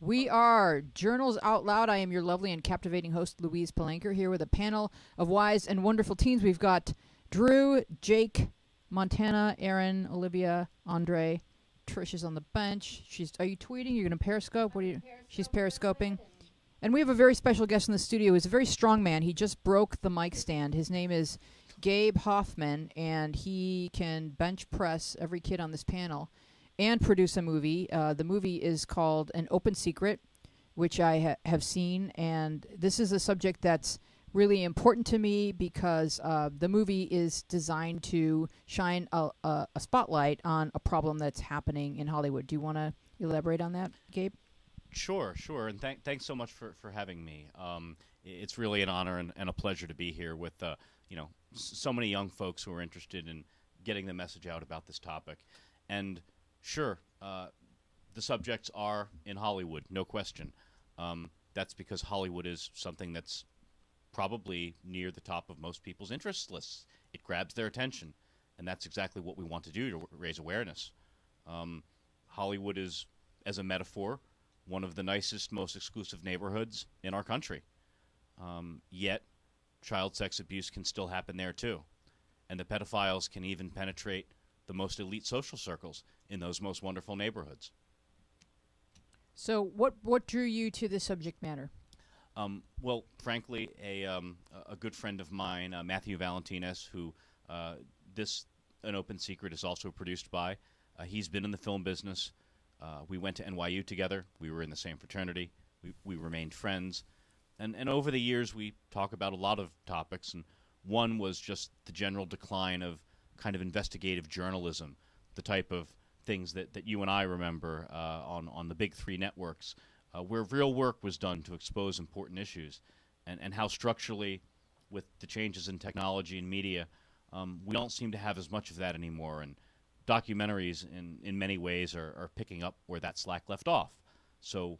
We are Journals Out Loud. I am your lovely and captivating host, Louise Palanker, here with a panel of wise and wonderful teens. We've got Drew, Jake, Montana, Aaron, Olivia, Andre. Trish is on the bench. Are you tweeting? You're going to Periscope? What are you? She's periscoping. And we have a very special guest in the studio. He's a very strong man. He just broke the mic stand. His name is Gabe Hoffman, and he can bench press every kid on this panel and produce a movie. The movie is called An Open Secret, which I have seen, and this is a subject that's really important to me because the movie is designed to shine a spotlight on a problem that's happening in Hollywood. Do you want to elaborate on that, Gabe? Sure, and thanks so much for having me. It's really an honor and a pleasure to be here with so many young folks who are interested in getting the message out about this topic. And sure, the subjects are in Hollywood, no question. That's because Hollywood is something that's probably near the top of most people's interest lists. It grabs their attention, and that's exactly what we want to do to raise awareness. Hollywood is, as a metaphor, one of the nicest, most exclusive neighborhoods in our country. Yet, child sex abuse can still happen there too, and the pedophiles can even penetrate the most elite social circles in those most wonderful neighborhoods. So what drew you to this subject matter? Well, frankly, a good friend of mine, Matthew Valentines, who An Open Secret is also produced by, he's been in the film business. We went to NYU together. We were in the same fraternity. We remained friends. And over the years, we talk about a lot of topics, and one was just the general decline of kind of investigative journalism, the type of things that you and I remember on the big three networks, where real work was done to expose important issues, and how structurally, with the changes in technology and media, we don't seem to have as much of that anymore, and documentaries in many ways are picking up where that slack left off. So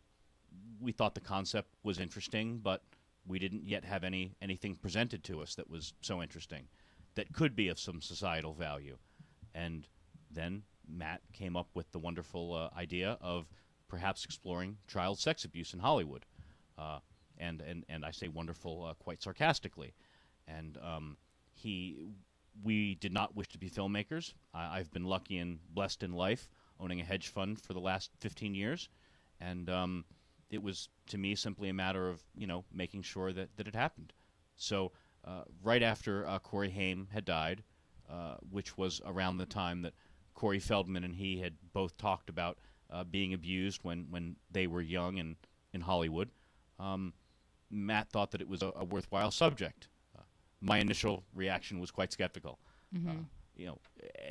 we thought the concept was interesting, but we didn't yet have anything presented to us that was so interesting, that could be of some societal value. And then Matt came up with the wonderful idea of perhaps exploring child sex abuse in Hollywood. And I say wonderful quite sarcastically. And we did not wish to be filmmakers. I've been lucky and blessed in life, owning a hedge fund for the last 15 years. And it was, to me, simply a matter of, making sure that it happened. So right after Corey Haim had died, which was around the time that Corey Feldman and he had both talked about being abused when they were young and in Hollywood, Matt thought that it was a worthwhile subject. My initial reaction was quite skeptical. Mm-hmm.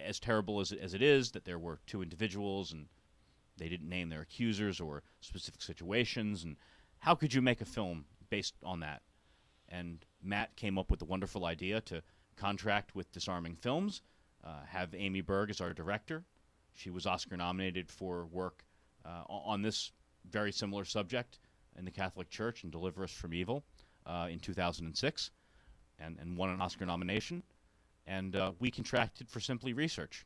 As terrible as it is that there were two individuals and they didn't name their accusers or specific situations, and how could you make a film based on that? And Matt came up with the wonderful idea to contract with Disarming Films, have Amy Berg as our director. She was Oscar nominated for work on this very similar subject in the Catholic Church in Deliver Us from Evil in 2006, and won an Oscar nomination. And we contracted for simply research.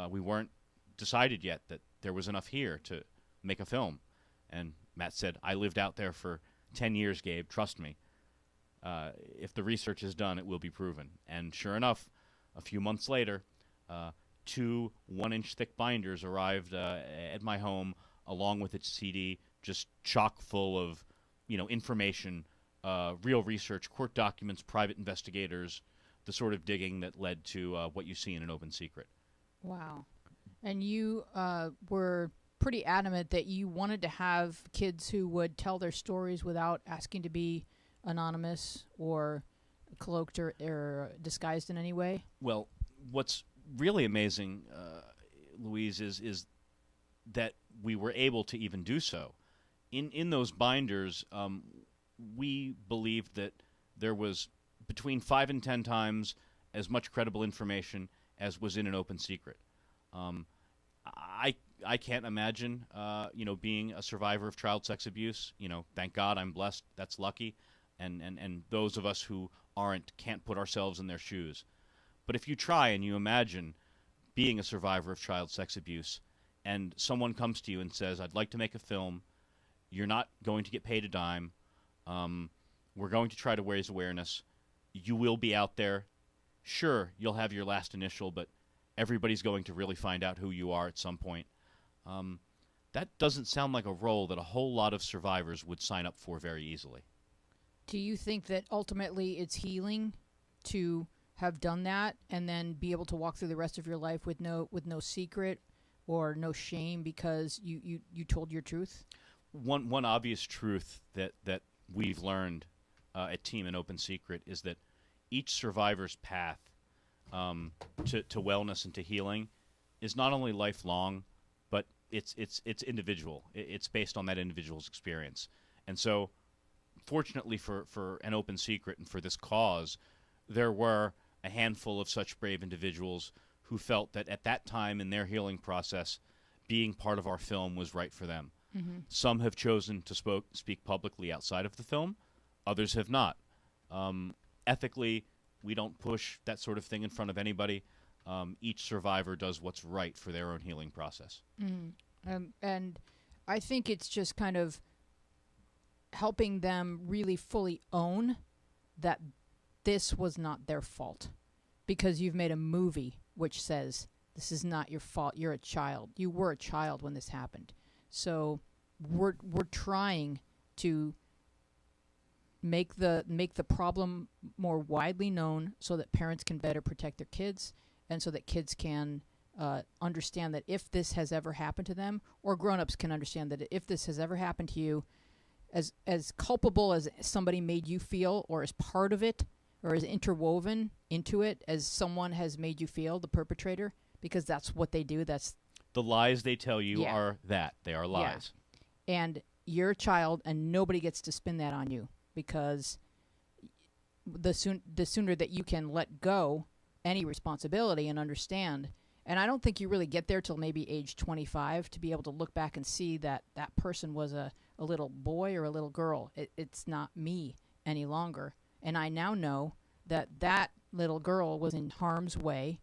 We weren't decided yet that there was enough here to make a film. And Matt said, I lived out there for 10 years, Gabe, trust me. If the research is done, it will be proven. And sure enough, a few months later, 2 1-inch thick binders arrived at my home, along with its CD, just chock full of, information, real research, court documents, private investigators, the sort of digging that led to what you see in An Open Secret. Wow. And you were pretty adamant that you wanted to have kids who would tell their stories without asking to be anonymous or cloaked or disguised in any way. Well, what's really amazing, Louise, is that we were able to even do so. In those binders, we believed that there was between 5 and 10 times as much credible information as was in An Open Secret. I can't imagine, being a survivor of child sex abuse. Thank God I'm blessed. That's lucky. And those of us who aren't can't put ourselves in their shoes. But if you try and you imagine being a survivor of child sex abuse, and someone comes to you and says, I'd like to make a film, You're not going to get paid a dime. We're going to try to raise awareness. You will be out there. Sure, you'll have your last initial, but everybody's going to really find out who you are at some point. That doesn't sound like a role that a whole lot of survivors would sign up for very easily. Do you think that ultimately it's healing to have done that and then be able to walk through the rest of your life with no secret or no shame because you told your truth? One obvious truth that we've learned at Team and Open Secret is that each survivor's path to wellness and to healing is not only lifelong, but it's individual. It's based on that individual's experience. And so, fortunately for an Open Secret and for this cause, there were a handful of such brave individuals who felt that at that time in their healing process, being part of our film was right for them. Mm-hmm. Some have chosen to speak publicly outside of the film. Others have not. Ethically, we don't push that sort of thing in front of anybody. Each survivor does what's right for their own healing process. Mm-hmm. And I think it's just kind of helping them really fully own that this was not their fault, because you've made a movie which says this is not your fault. You're a child. You were a child when this happened. So we're trying to make the problem more widely known so that parents can better protect their kids, and so that kids can understand that if this has ever happened to them, or grown-ups can understand that if this has ever happened to you, as culpable as somebody made you feel, or as part of it, or as interwoven into it as someone has made you feel, the perpetrator, because that's what they do. That's the lies they tell you are that. They are lies. Yeah. And you're a child, and nobody gets to spin that on you, because the sooner that you can let go any responsibility and understand. And I don't think you really get there till maybe age 25 to be able to look back and see that that person was a little boy or a little girl. It's not me any longer. And I now know that that little girl was in harm's way.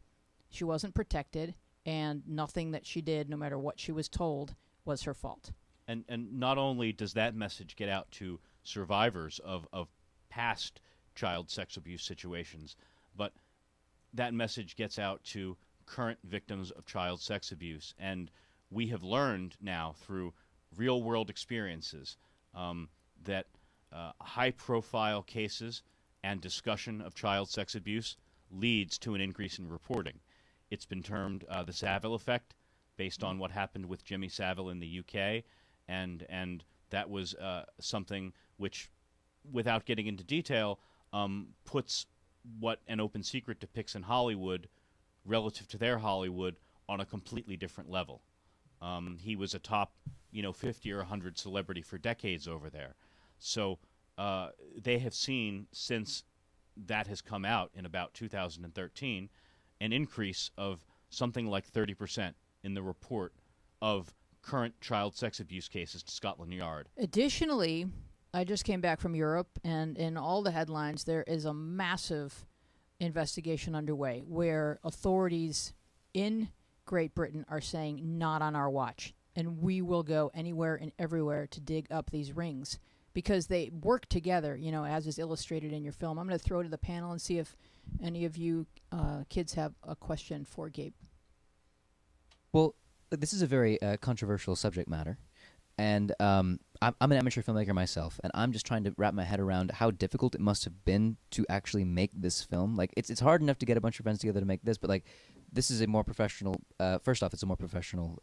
She wasn't protected, and nothing that she did, no matter what she was told, was her fault. And not only does that message get out to survivors of past child sex abuse situations, but that message gets out to current victims of child sex abuse. And we have learned now through real-world experiences that high-profile cases and discussion of child sex abuse leads to an increase in reporting. It's been termed the Savile effect, based on what happened with Jimmy Savile in the UK, and that was something which, without getting into detail, puts what an Open Secret depicts in Hollywood relative to their Hollywood on a completely different level. He was a top, 50 or 100 celebrity for decades over there. So they have seen, since that has come out in about 2013, an increase of something like 30% in the report of current child sex abuse cases to Scotland Yard. Additionally, I just came back from Europe, and in all the headlines, there is a massive investigation underway where authorities in Great Britain are saying, not on our watch, and we will go anywhere and everywhere to dig up these rings, because they work together, as is illustrated in your film. I'm going to throw to the panel and see if any of you kids have a question for Gabe. Well, this is a very controversial subject matter, and I'm an amateur filmmaker myself, and I'm just trying to wrap my head around how difficult it must have been to actually make this film. Like, it's hard enough to get a bunch of friends together to make this, but this is a more professional. First off, it's a more professional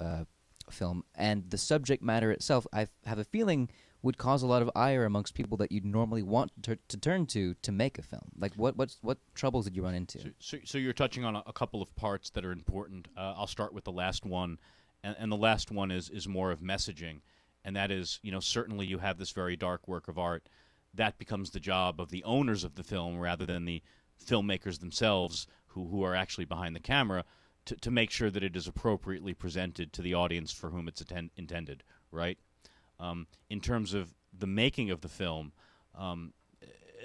film, and the subject matter itself, I have a feeling, would cause a lot of ire amongst people that you'd normally want to turn to make a film. Like, what troubles did you run into? So you're touching on a couple of parts that are important. I'll start with the last one, and the last one is more of messaging, and that is, certainly you have this very dark work of art. That becomes the job of the owners of the film rather than the filmmakers themselves who are actually behind the camera to make sure that it is appropriately presented to the audience for whom it's intended, right? In terms of the making of the film,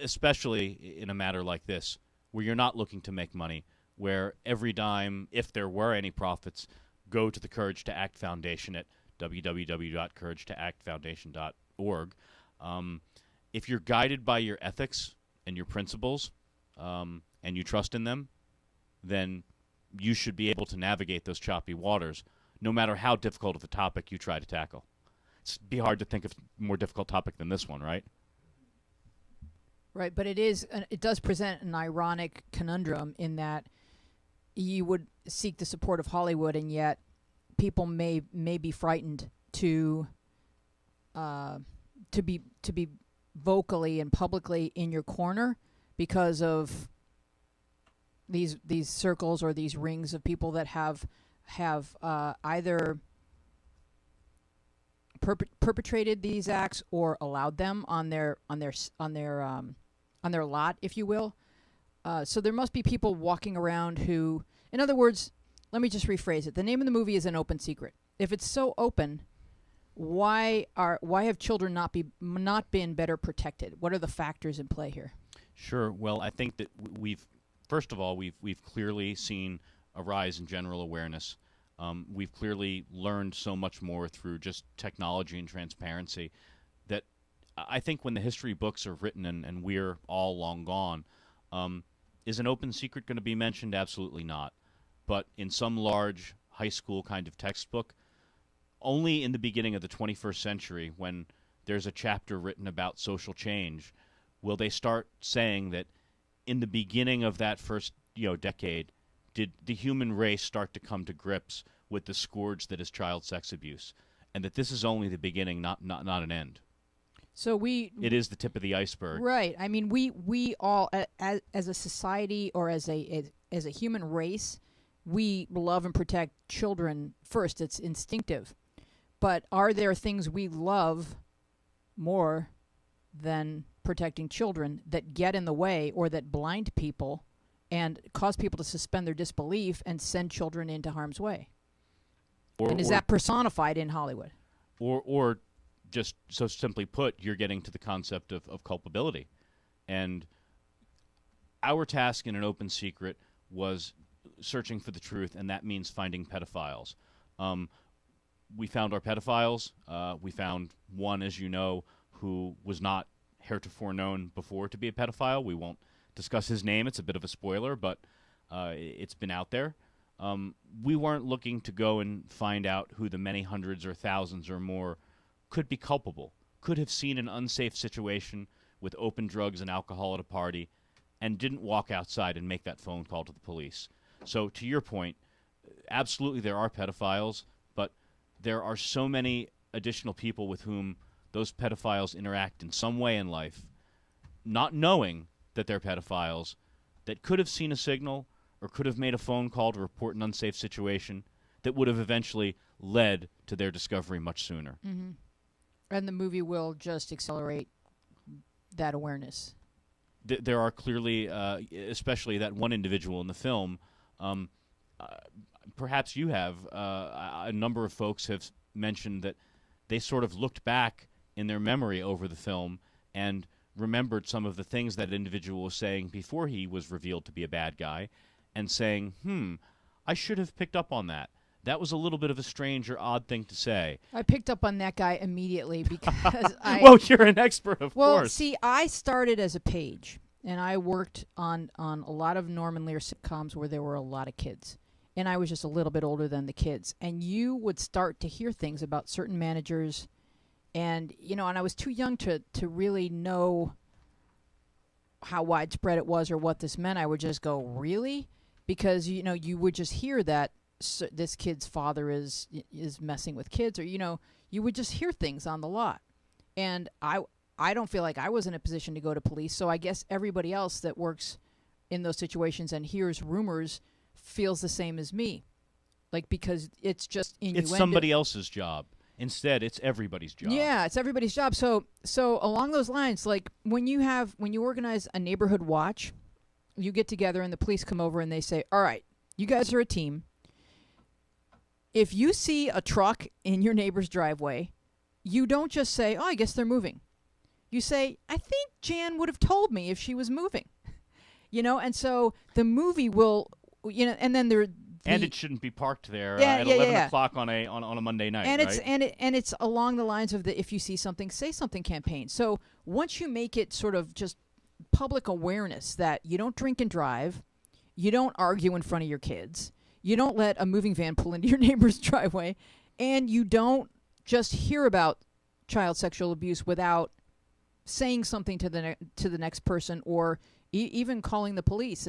especially in a matter like this, where you're not looking to make money, where every dime, if there were any profits, go to the Courage to Act Foundation at www.couragetoactfoundation.org. org. If you're guided by your ethics and your principles, and you trust in them, then you should be able to navigate those choppy waters, no matter how difficult of a topic you try to tackle. It's be hard to think of a more difficult topic than this one, right? Right, but it does present an ironic conundrum in that you would seek the support of Hollywood, and yet people may be frightened to be vocally and publicly in your corner because of these circles or these rings of people that have either perpetrated these acts or allowed them on their lot, if you will. So there must be people walking around who, in other words, let me just rephrase it. The name of the movie is An Open Secret. If it's so open, why have children not been better protected? What are the factors in play here? Sure. Well, I think that we've clearly seen a rise in general awareness. We've clearly learned so much more through just technology and transparency that I think when the history books are written and we're all long gone, is An Open Secret going to be mentioned? Absolutely not. But in some large high school kind of textbook, only in the beginning of the 21st century, when there's a chapter written about social change, will they start saying that in the beginning of that first decade, did the human race start to come to grips with the scourge that is child sex abuse, and that this is only the beginning, not an end. So it is the tip of the iceberg, right? I mean, we all as a society or as a human race, we love and protect children first. It's instinctive. But are there things we love more than protecting children that get in the way or that blind people and cause people to suspend their disbelief and send children into harm's way? And is that personified in Hollywood? Or just so simply put, you're getting to the concept of culpability. And our task in An Open Secret was searching for the truth, and that means finding pedophiles. We found our pedophiles. We found one, as you know, who was not heretofore known before to be a pedophile. We won't discuss his name. It's a bit of a spoiler, but it's been out there. We weren't looking to go and find out who the many hundreds or thousands or more could be culpable, could have seen an unsafe situation with open drugs and alcohol at a party, and didn't walk outside and make that phone call to the police. So to your point, absolutely there are pedophiles, but there are so many additional people with whom those pedophiles interact in some way in life, not knowing that they're pedophiles, that could have seen a signal or could have made a phone call to report an unsafe situation that would have eventually led to their discovery much sooner. Mm-hmm. And the movie will just accelerate that awareness. There are clearly, especially that one individual in the film, perhaps you have, a number of folks have mentioned that they sort of looked back in their memory over the film and remembered some of the things that individual was saying before he was revealed to be a bad guy, and saying, I should have picked up on that. That was a little bit of a strange or odd thing to say. I picked up on that guy immediately because Well, you're an expert, of course. Well, see, I started as a page, and I worked on a lot of Norman Lear sitcoms where there were a lot of kids. And I was just a little bit older than the kids. And you would start to hear things about certain managers. And, and I was too young to really know how widespread it was or what this meant. I would just go, really? Because, you would just hear that this kid's father is messing with kids, or, you would just hear things on the lot. And I don't feel like I was in a position to go to police, so I guess everybody else that works in those situations and hears rumors feels the same as me. Like, because it's just innuendo. It's somebody else's job. Instead, it's everybody's job. Yeah, it's everybody's job. So along those lines, like when you organize a neighborhood watch, you get together and the police come over and they say, all right, you guys are a team. If you see a truck in your neighbor's driveway, you don't just say, oh, I guess they're moving. You say, I think Jan would have told me if she was moving. And so the movie will, and then And it shouldn't be parked there Yeah, at yeah, 11 yeah. o'clock on a Monday night, and right? it's along the lines of the if you see something, say something campaign. So once you make it sort of just public awareness that you don't drink and drive, you don't argue in front of your kids, you don't let a moving van pull into your neighbor's driveway, and you don't just hear about child sexual abuse without saying something to the next person, or even calling the police.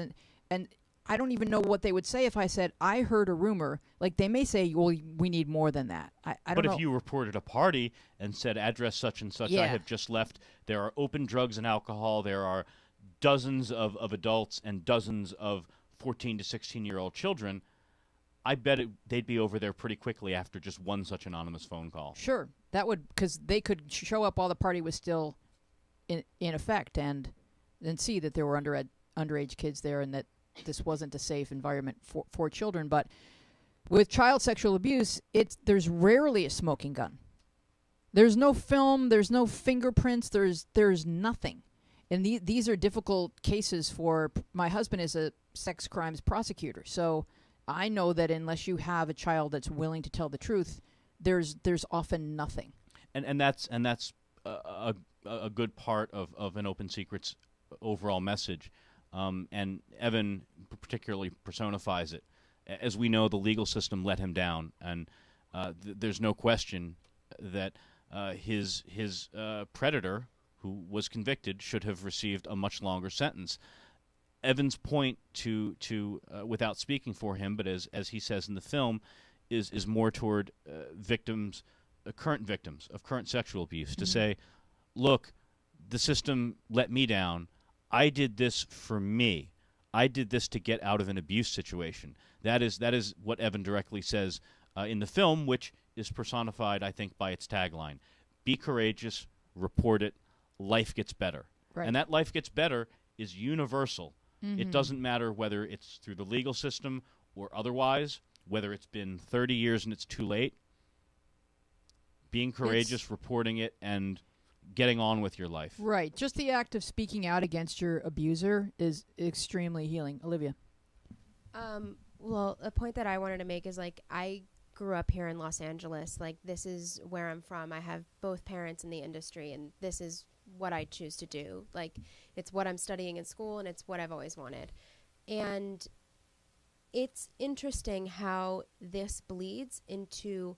And I don't even know what they would say if I said I heard a rumor. Like, they may say, well, we need more than that. I don't But know. if you reported a party and said address such and such, I Yeah. have just left, there are open drugs and alcohol, there are dozens of adults and dozens of 14 to 16-year-old children, I bet they'd be over there pretty quickly after just one such anonymous phone call. Sure, that would, because they could show up while the party was still in effect, and see that there were underage kids there, and that this wasn't a safe environment for children. But with child sexual abuse, there's rarely a smoking gun. There's no film. There's no fingerprints. There's nothing. And these are difficult cases for my husband is a sex crimes prosecutor, so I know that unless you have a child that's willing to tell the truth, there's often nothing. And that's a good part of an Open Secrets overall message. And Evan particularly personifies it. As we know, the legal system let him down, and there's no question that his predator, who was convicted, should have received a much longer sentence. Evan's point to without speaking for him, but as he says in the film, is more toward victims, current victims of current sexual abuse, to say, look, the system let me down. I did this for me. I did this to get out of an abuse situation. That is what Evan directly says in the film, which is personified, I think, by its tagline: "Be courageous, report it, life gets better." Right. And that life gets better is universal. It doesn't matter whether it's through the legal system or otherwise, whether it's been 30 years and it's too late. Being courageous, reporting it, and getting on with your life. Right. Just the act of speaking out against your abuser is extremely healing. Olivia. Well, a point that I wanted to make is, like, I grew up here in Los Angeles. Like, this is where I'm from. I have both parents in the industry, and this is what I choose to do. Like, it's what I'm studying in school, and it's what I've always wanted. And it's interesting how this bleeds into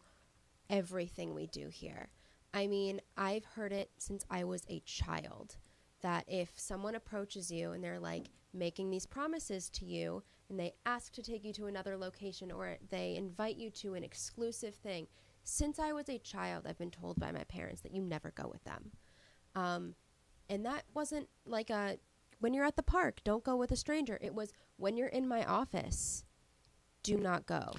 everything we do here. I mean, I've heard it since I was a child, that if someone approaches you and they're like making these promises to you, and they ask to take you to another location, or they invite you to an exclusive thing, since I was a child, I've been told by my parents that you never go with them. And that wasn't like when you're at the park, don't go with a stranger. It was, when you're in my office, do not go.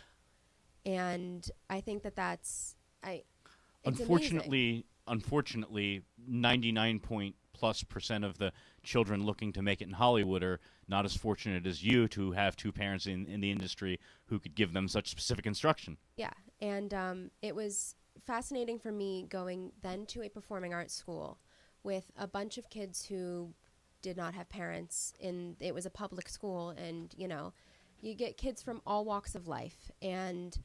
And I think that's it's amazing. Unfortunately, 99+ % of the children looking to make it in Hollywood are not as fortunate as you to have two parents in the industry who could give them such specific instruction. Yeah, and it was fascinating for me going then to a performing arts school with a bunch of kids who did not have parents. It was a public school, and, you know, you get kids from all walks of life, and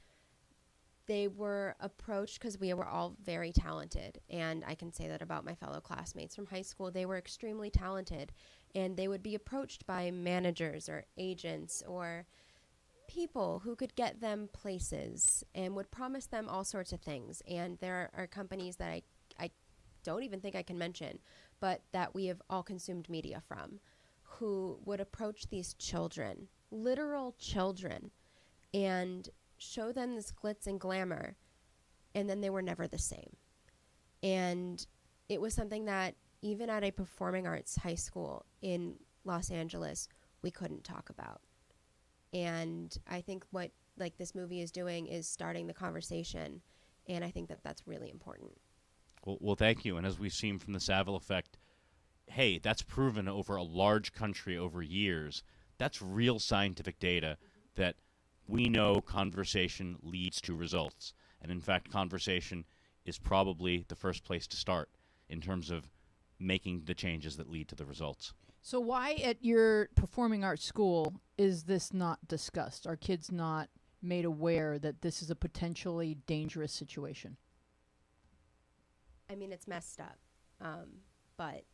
they were approached because we were all very talented, and I can say that about my fellow classmates from high school. They were extremely talented, and they would be approached by managers or agents or people who could get them places and would promise them all sorts of things. And there are companies that I don't even think I can mention, but that we have all consumed media from, who would approach these children, literal children, and show them this glitz and glamour, and then they were never the same. And it was something that even at a performing arts high school in Los Angeles, we couldn't talk about. And I think what this movie is doing is starting the conversation, and I think that that's really important. Well, thank you. And as we've seen from the Savile effect, hey, that's proven over a large country over years. That's real scientific data that we know conversation leads to results. And in fact, conversation is probably the first place to start in terms of making the changes that lead to the results. So why at your performing arts school is this not discussed? Are kids not made aware that this is a potentially dangerous situation? I mean, it's messed up. But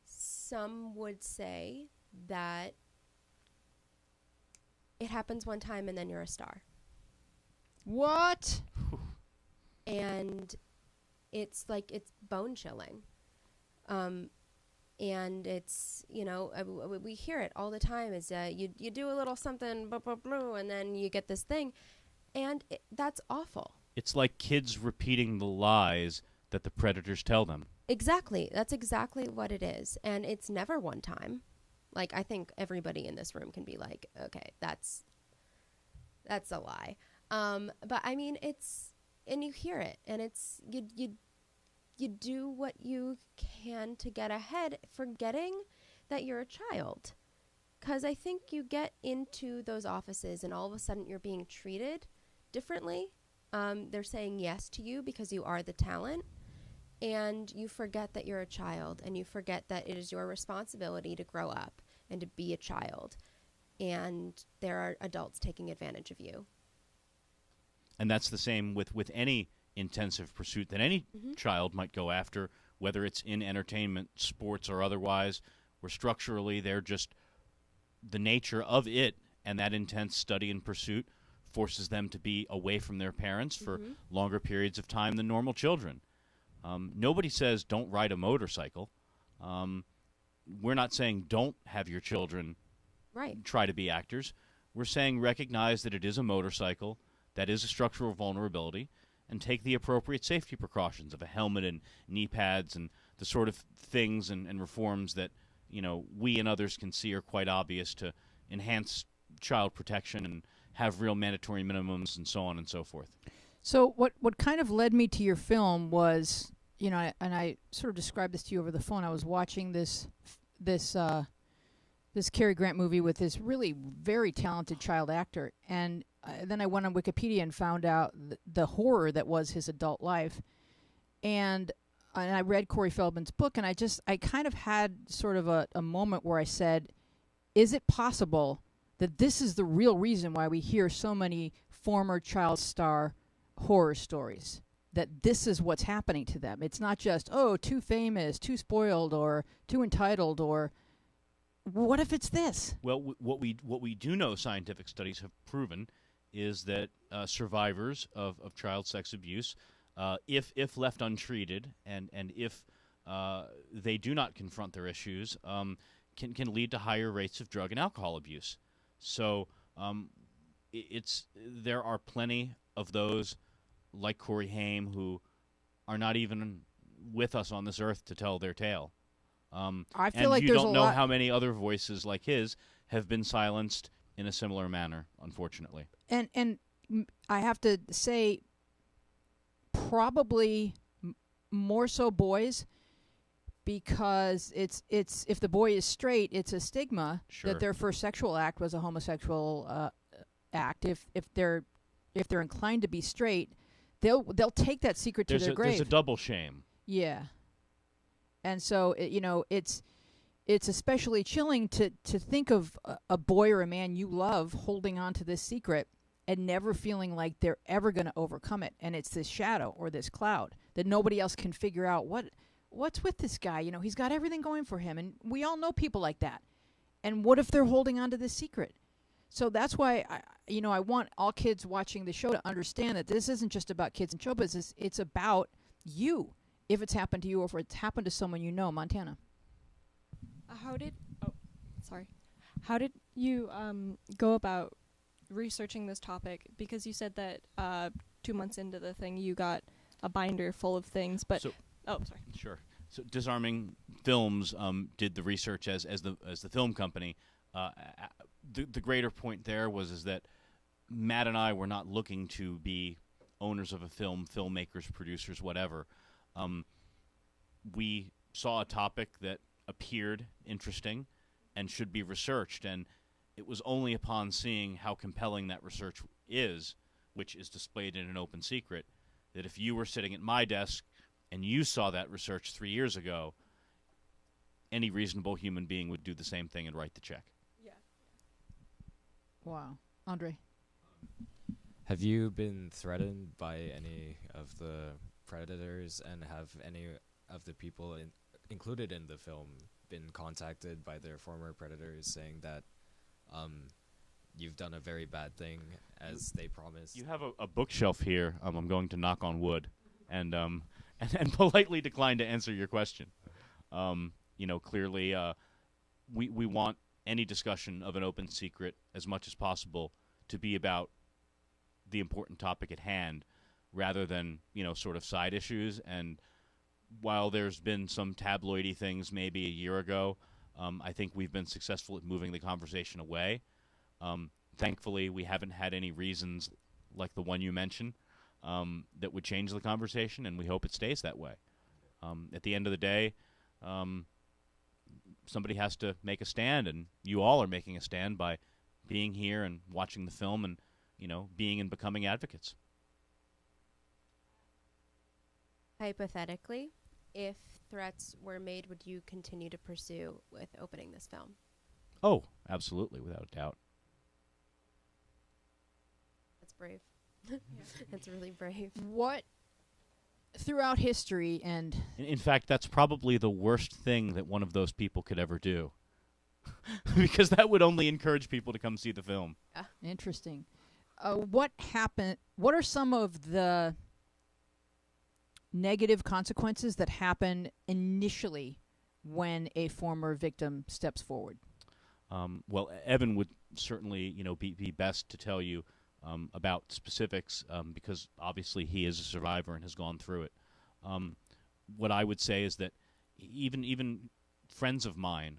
some would say that it happens one time and then you're a star. What? And it's like, it's bone chilling. And it's, you know, we hear it all the time is you do a little something, blah, blah, blah, and then you get this thing. And that's awful. It's like kids repeating the lies that the predators tell them. Exactly. That's exactly what it is. And it's never one time. Like, I think everybody in this room can be like, okay, that's a lie. But I mean, and you hear it, and it's, you do what you can to get ahead, forgetting that you're a child. Because I think you get into those offices and all of a sudden you're being treated differently. They're saying yes to you because you are the talent. And you forget that you're a child, and you forget that it is your responsibility to grow up and to be a child. And there are adults taking advantage of you. And that's the same with any intensive pursuit that any child might go after, whether it's in entertainment, sports, or otherwise, where structurally they're just the nature of it, and that intense study and pursuit forces them to be away from their parents for longer periods of time than normal children. Nobody says don't ride a motorcycle. We're not saying don't have your children try to be actors. We're saying recognize that it is a motorcycle, that is a structural vulnerability, and take the appropriate safety precautions of a helmet and knee pads and the sort of things and reforms that, you know, we and others can see are quite obvious to enhance child protection and have real mandatory minimums and so on and so forth. So what kind of led me to your film was, you know, and I sort of described this to you over the phone. I was watching this Cary Grant movie with this really very talented child actor, and then I went on Wikipedia and found out the horror that was his adult life, and I read Corey Feldman's book, and I kind of had sort of a moment where I said, is it possible that this is the real reason why we hear so many former child star horror stories, that this is what's happening to them? It's not just, oh, too famous, too spoiled, or too entitled, or what if it's this? Well, what we do know, scientific studies have proven, is that survivors of child sex abuse, if left untreated and if they do not confront their issues, can lead to higher rates of drug and alcohol abuse. So there are plenty of those like Corey Haim who are not even with us on this earth to tell their tale. I feel like you there's don't a know lot. how many other voices like his have been silenced in a similar manner, unfortunately. And I have to say, probably more so boys, because it's if the boy is straight, it's a stigma Sure. that their first sexual act was a homosexual act. If they're inclined to be straight, they'll take that secret to their grave. There's a double shame. Yeah. And so, it's especially chilling to think of a boy or a man you love holding on to this secret and never feeling like they're ever going to overcome it. And it's this shadow or this cloud that nobody else can figure out what's with this guy. You know, he's got everything going for him. And we all know people like that. And what if they're holding on to this secret? So that's why, I want all kids watching the show to understand that this isn't just about kids in show business. It's about you. If it's happened to you or if it's happened to someone you know. Montana. How did you go about researching this topic? Because you said that 2 months into the thing you got a binder full of things, but sorry. Sure. So Disarming Films did the research as the film company. The greater point there was that Matt and I were not looking to be owners of a film, filmmakers, producers, whatever. We saw a topic that appeared interesting and should be researched, and it was only upon seeing how compelling that research is, which is displayed in an open secret, that if you were sitting at my desk and you saw that research 3 years ago, any reasonable human being would do the same thing and write the check. Yeah. Wow. Andre? Have you been threatened by any of the predators, and have any of the people included in the film been contacted by their former predators saying that you've done a very bad thing, as they promised? You have a bookshelf here. I'm going to knock on wood, and and politely decline to answer your question. Clearly, we want any discussion of an open secret as much as possible to be about the important topic at hand, rather than sort of side issues. And while there's been some tabloidy things maybe a year ago, I think we've been successful at moving the conversation away. Thankfully, we haven't had any reasons like the one you mentioned that would change the conversation, and we hope it stays that way. At the end of the day, somebody has to make a stand, and you all are making a stand by being here and watching the film and being and becoming advocates. Hypothetically, if threats were made, would you continue to pursue with opening this film? Oh, absolutely, without a doubt. That's brave. That's really brave. What throughout history and In fact, that's probably the worst thing that one of those people could ever do. Because that would only encourage people to come see the film. interesting. What happened? What are some of the negative consequences that happen initially when a former victim steps forward? Well, Evan would certainly, be best to tell you about specifics because obviously he is a survivor and has gone through it. What I would say is that even friends of mine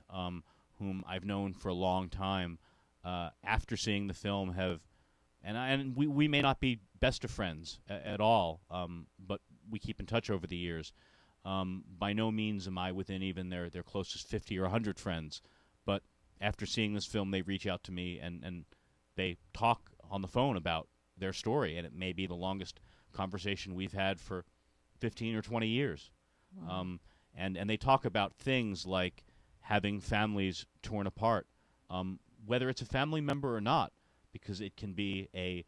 whom I've known for a long time, after seeing the film have, and we may not be best of friends at all, but we keep in touch over the years. By no means am I within even their closest 50 or 100 friends, but after seeing this film, they reach out to me and they talk on the phone about their story, and it may be the longest conversation we've had for 15 or 20 years. Wow. And they talk about things like having families torn apart, whether it's a family member or not, because it can be a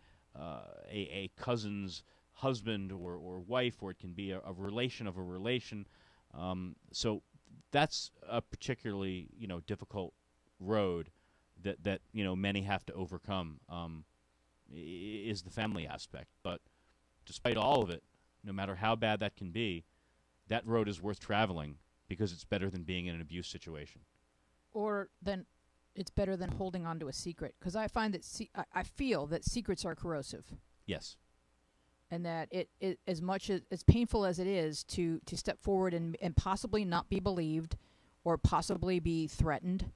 cousin's husband or wife, or it can be a relation of a relation. So that's a particularly difficult road that many have to overcome. Is the family aspect, but despite all of it, no matter how bad that can be, that road is worth traveling because it's better than being in an abuse situation. Or then it's better than holding on to a secret, because I find that I feel that secrets are corrosive, Yes. and that it as much as painful as it is to step forward and possibly not be believed, or possibly be threatened,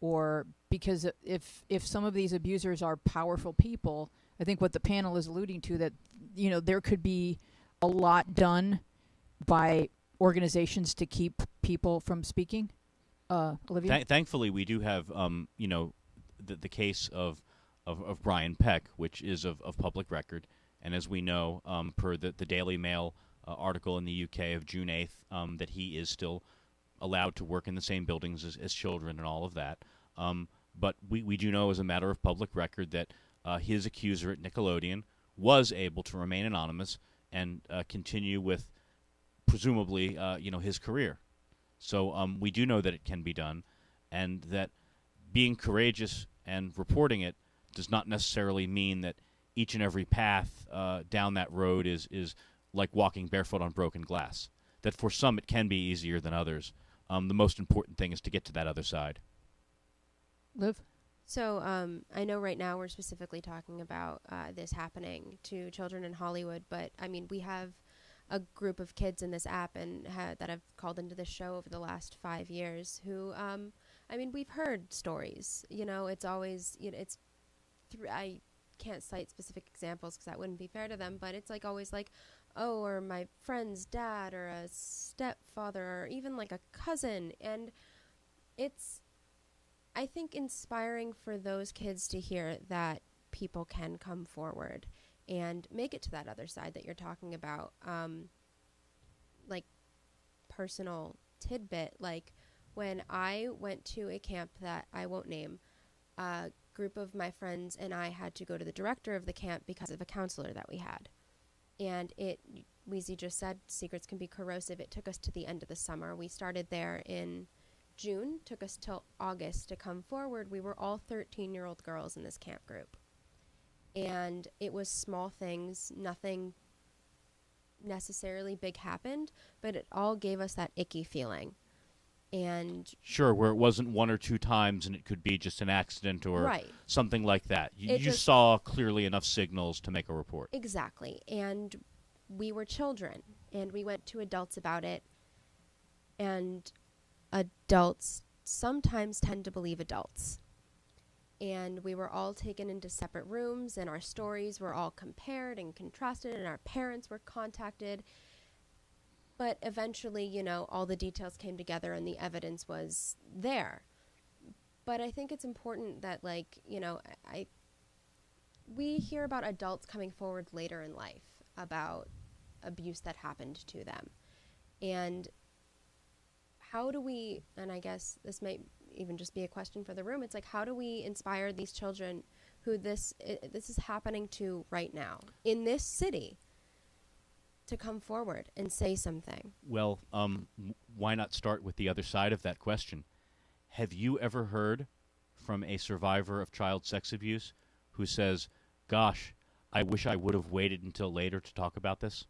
or because if some of these abusers are powerful people, I think what the panel is alluding to, that there could be a lot done by organizations to keep people from speaking. Olivia? Thankfully, we do have the case of Brian Peck, which is of public record, and as we know, per the Daily Mail article in the UK of June 8th, that he is still allowed to work in the same buildings as children and all of that. But we do know, as a matter of public record, that his accuser at Nickelodeon was able to remain anonymous and continue with, presumably, his career. So we do know that it can be done, and that being courageous and reporting it does not necessarily mean that each and every path down that road is like walking barefoot on broken glass. That for some it can be easier than others. The most important thing is to get to that other side. Liv? So I know right now we're specifically talking about this happening to children in Hollywood, but I mean, we have a group of kids in this app and that have called into the show over the last 5 years who, I mean, we've heard stories. It's always, it's I can't cite specific examples because that wouldn't be fair to them, but it's like always like, oh, or my friend's dad or a stepfather or even like a cousin. And it's, I think, inspiring for those kids to hear that people can come forward and make it to that other side that you're talking about. Like, personal tidbit, like when I went to a camp that I won't name, group of my friends and I had to go to the director of the camp because of a counselor that we had. And Weezy just said, secrets can be corrosive. It took us to the end of the summer. We started there in June, took us till August to come forward. We were all 13-year-old girls in this camp group. And it was small things, nothing necessarily big happened, but it all gave us that icky feeling. And sure, where it wasn't one or two times and it could be just an accident or right. something like that. You saw clearly enough signals to make a report. Exactly. And we were children, and we went to adults about it, and adults sometimes tend to believe adults. And we were all taken into separate rooms, and our stories were all compared and contrasted, and our parents were contacted. But eventually, you know, all the details came together and the evidence was there. But I think it's important that, like, you know, we hear about adults coming forward later in life about abuse that happened to them. And how do we, and I guess this might even just be a question for the room, it's like, how do we inspire these children who this is happening to right now in this city to come forward and say something? Well, why not start with the other side of that question? Have you ever heard from a survivor of child sex abuse who says, gosh, I wish I would have waited until later to talk about this?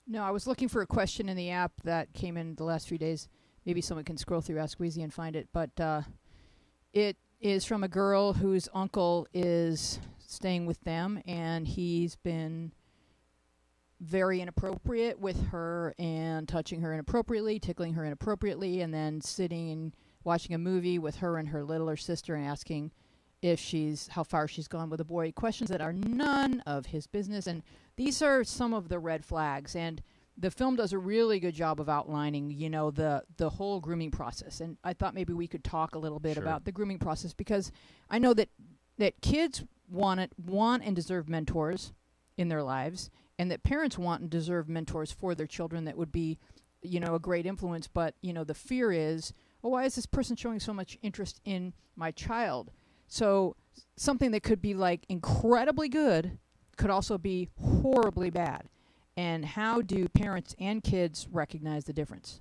No, I was looking for a question in the app that came in the last few days. Maybe someone can scroll through Ask Weezy and find it. But it is from a girl whose uncle is staying with them, and he's been very inappropriate with her and touching her inappropriately, tickling her inappropriately, and then sitting and watching a movie with her and her littler sister and asking how far she's gone with a boy. Questions that are none of his business. And these are some of the red flags. And the film does a really good job of outlining, you know, the whole grooming process. And I thought maybe we could talk a little bit about the grooming process, because I know that kids want and deserve mentors in their lives, and that parents want and deserve mentors for their children that would be, you know, a great influence. But, you know, the fear is, oh, why is this person showing so much interest in my child? So something that could be like incredibly good could also be horribly bad. And how do parents and kids recognize the difference?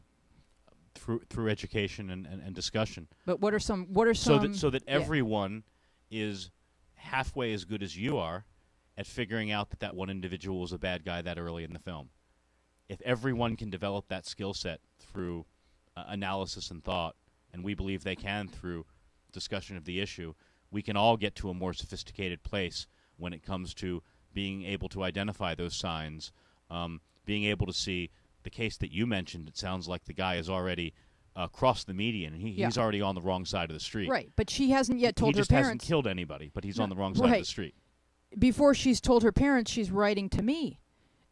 Through education and discussion. But what are some so that everyone is halfway as good as you are at figuring out that one individual was a bad guy that early in the film. If everyone can develop that skill set through analysis and thought, and we believe they can through discussion of the issue, we can all get to a more sophisticated place when it comes to being able to identify those signs, being able to see the case that you mentioned. It sounds like the guy is already crossed the median. He's already on the wrong side of the street. Right, but she hasn't yet told her parents. He just hasn't killed anybody, but he's on the wrong side of the street. Before she's told her parents, she's writing to me.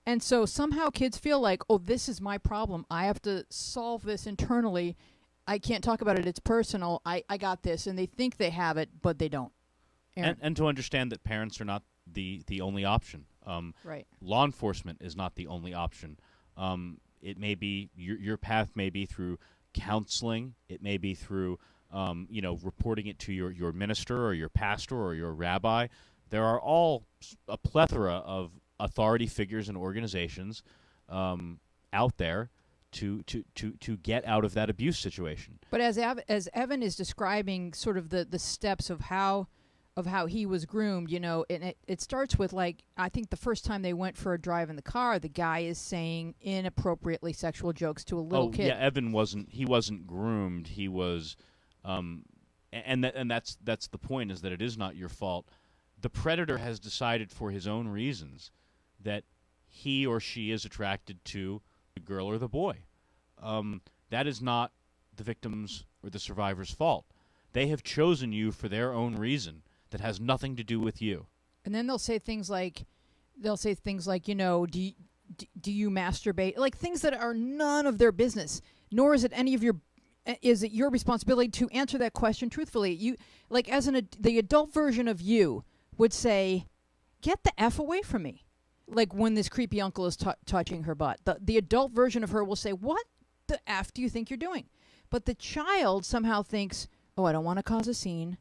And so somehow kids feel like, oh, this is my problem. I have to solve this internally. I can't talk about it. It's personal. I got this. And they think they have it, but they don't. And to understand that parents are not the only option. Right. Law enforcement is not the only option. It may be your path may be through counseling. It may be through reporting it to your minister or your pastor or your rabbi. There are all a plethora of authority figures and organizations out there to get out of that abuse situation. But as Evan is describing sort of the steps of how he was groomed, you know, and it starts with, like, I think the first time they went for a drive in the car, the guy is saying inappropriately sexual jokes to a little kid. Yeah, Evan wasn't groomed. He was, and that's the point, is that it is not your fault. The predator has decided for his own reasons that he or she is attracted to the girl or the boy. That is not the victim's or the survivor's fault. They have chosen you for their own reason that has nothing to do with you. And then they'll say things like, you know, do you masturbate? Like things that are none of their business. Nor is it your responsibility to answer that question truthfully. You, like, the adult version of you would say, get the F away from me. Like when this creepy uncle is touching her butt. The adult version of her will say, what the F do you think you're doing? but the child somehow thinks, oh, I don't want to cause a scene.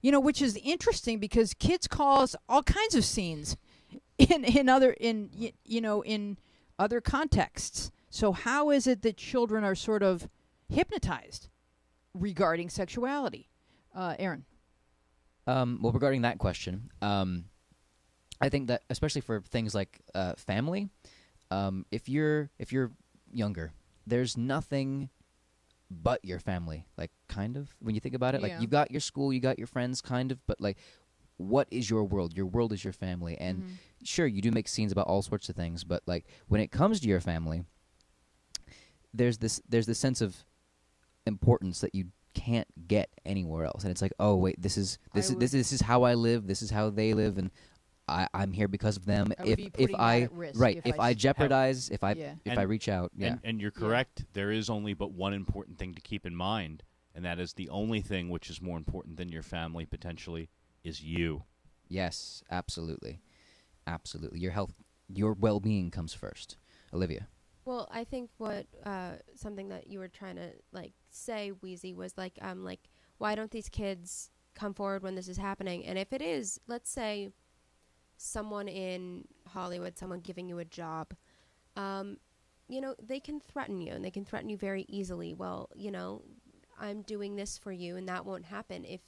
Which is interesting because kids cause all kinds of scenes in other contexts. So how is it that children are sort of hypnotized regarding sexuality? Aaron. Well, regarding that question, I think that especially for things like family, if you're younger, there's nothing but your family, like, kind of, when you think about it. Like, you got your school, you got your friends, kind of, but, like, what is your world? Your world is your family. And sure, you do make scenes about all sorts of things, but, like, when it comes to your family, there's this sense of importance that you can't get anywhere else. And it's like, oh wait, this is how I live, this is how they live, and I'm here because of them. If I jeopardize, if I reach out, and you're correct. There is only but one important thing to keep in mind, and that is the only thing which is more important than your family potentially is you. Yes, absolutely. Your health, your well-being comes first. Olivia. Well, I think what something that you were trying to say, Wheezy, was why don't these kids come forward when this is happening? And if it is, let's say, someone in Hollywood, someone giving you a job, they can threaten you, and they can threaten you very easily. Well, I'm doing this for you, and that won't happen if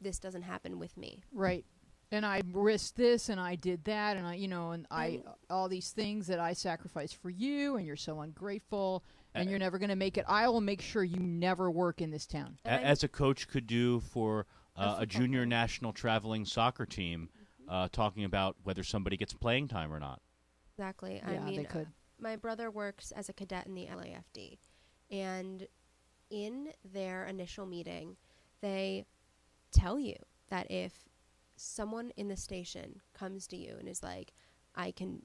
this doesn't happen with me. Right. And I risked this, and I did that, and I all these things that I sacrificed for you, and you're so ungrateful, and you're never going to make it. I will make sure you never work in this town. As a coach could do for a junior national traveling soccer team, talking about whether somebody gets playing time or not. Exactly. Yeah, they could. My brother works as a cadet in the LAFD, and in their initial meeting, they tell you that if someone in the station comes to you and is like, I can